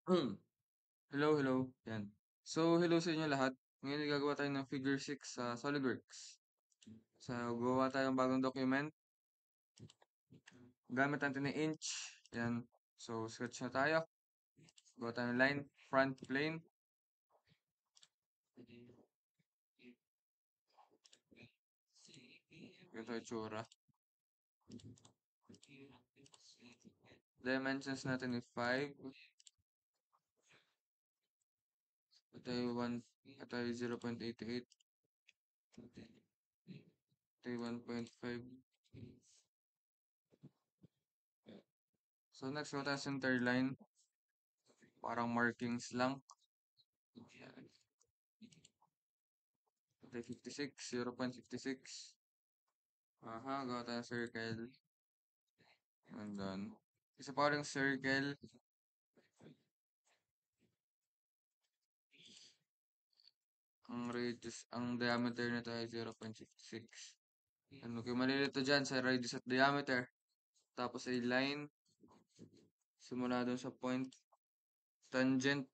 Hello, hello. Yan. So, hello sa inyo lahat. Ngayon gagawa tayo ng figure 6 sa SolidWorks. So, gawa tayo ng bagong document. Gamit natin ng inch. Yan. So, sketch na tayo. Gawa tayo ng line, front plane. Ganito yung tsura. Dimensions natin is 5. Ito yung 1. Ito yung 0.88. Ito yung 1.5. So, next, gawa tayo center line. Parang markings lang. Ito yung 56. 0.56. Aha, gawa tayo ng circle. And then, isa pa ring circle. Ang diameter nito ay 0.56. Ano, kung malilito dyan sa radius at diameter. Tapos ay line. Simula doon sa point. Tangent.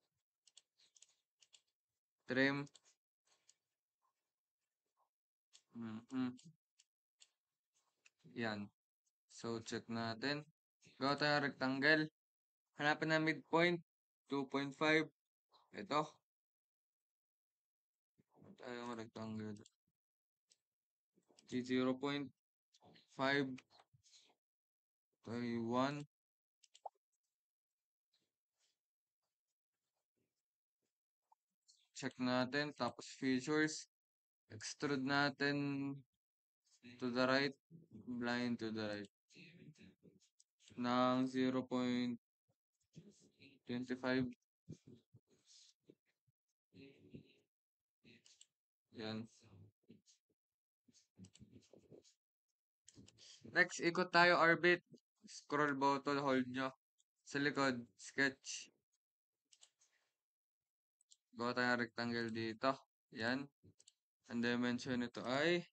Trim. Mhm. Yan. So, check natin. Gawa tayo ng rectangle. Hanapin na midpoint. 2.5. Ito. Gawa tayo ng rectangle. 0.5. Ito ay 1. Check natin. Tapos features. Extrude natin to the right. Blind to the right. Ng 0.25. Yan. Next, ikot tayo orbit. Scroll button, hold nyo. Sa likod, sketch. Gawa tayo ng rectangle dito. Yan. Ang dimension nito ay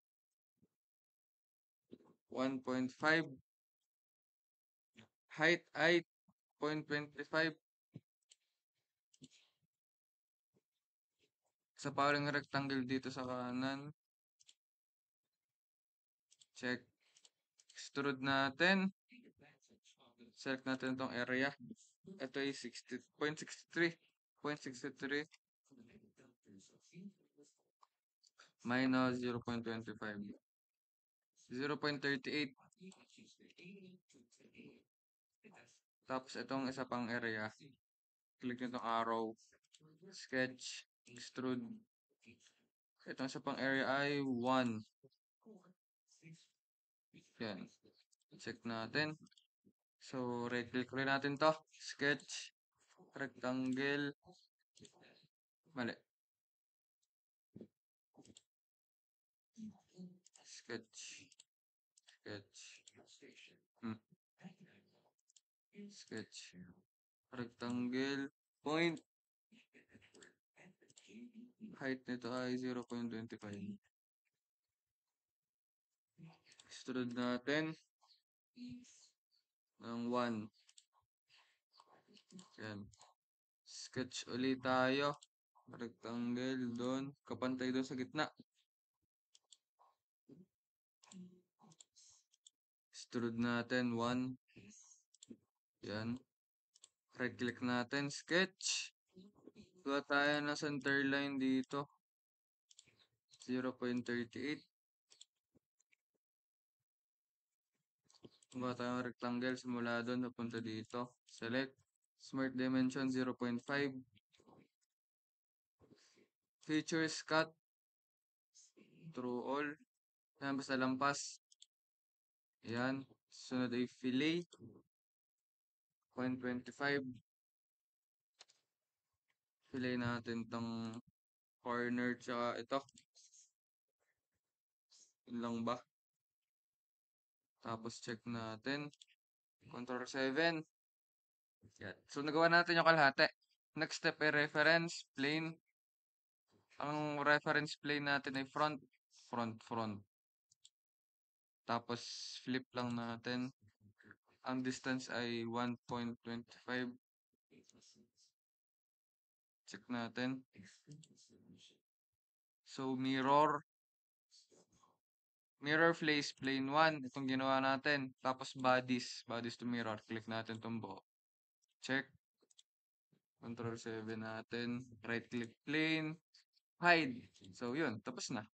1.5. Height ay 0.25. Sa parang rectangle dito sa kanan. Check. Extrude natin. Select natin itong area. Ito ay 0.63. 0.63 minus 0.25. 0.38. Tapos itong isa pang area. Click nyo itong arrow. Sketch. Extrude. Itong isa pang area ay 1. Yan. Check natin. So, right click rin natin to. Sketch. Rectangle. Mali. Sketch. Sketch. Sketch. Rectangle. Point. Height nito ay 0.25. Extrude natin ng 1. Yan. Sketch ulit tayo. Rectangle doon. Kapantay doon sa gitna. Extrude natin 1. Yan. Right click natin. Sketch. Gawa tayo ng center line dito. 0.38. Gawa tayo ng rectangle simula doon napunta dito. Select. Smart dimension 0.5. Features cut. Through all. Yan, basta lampas. Yan. Sunod ay fillet. 0.25. Fillet natin tong corner tsaka ito. Yun lang ba? Tapos check natin. Control 7. Yan. So nagawa natin yung kalahati. Next step ay reference plane. Ang reference plane natin ay front. Front. Tapos flip lang natin. Ang distance ay 1.25. Check natin. So, mirror face plane 1. Itong ginawa natin. Tapos bodies. Bodies to mirror. Click natin itong buo. Check. Control 7 natin. Right click plane. Hide. So, yun. Tapos na.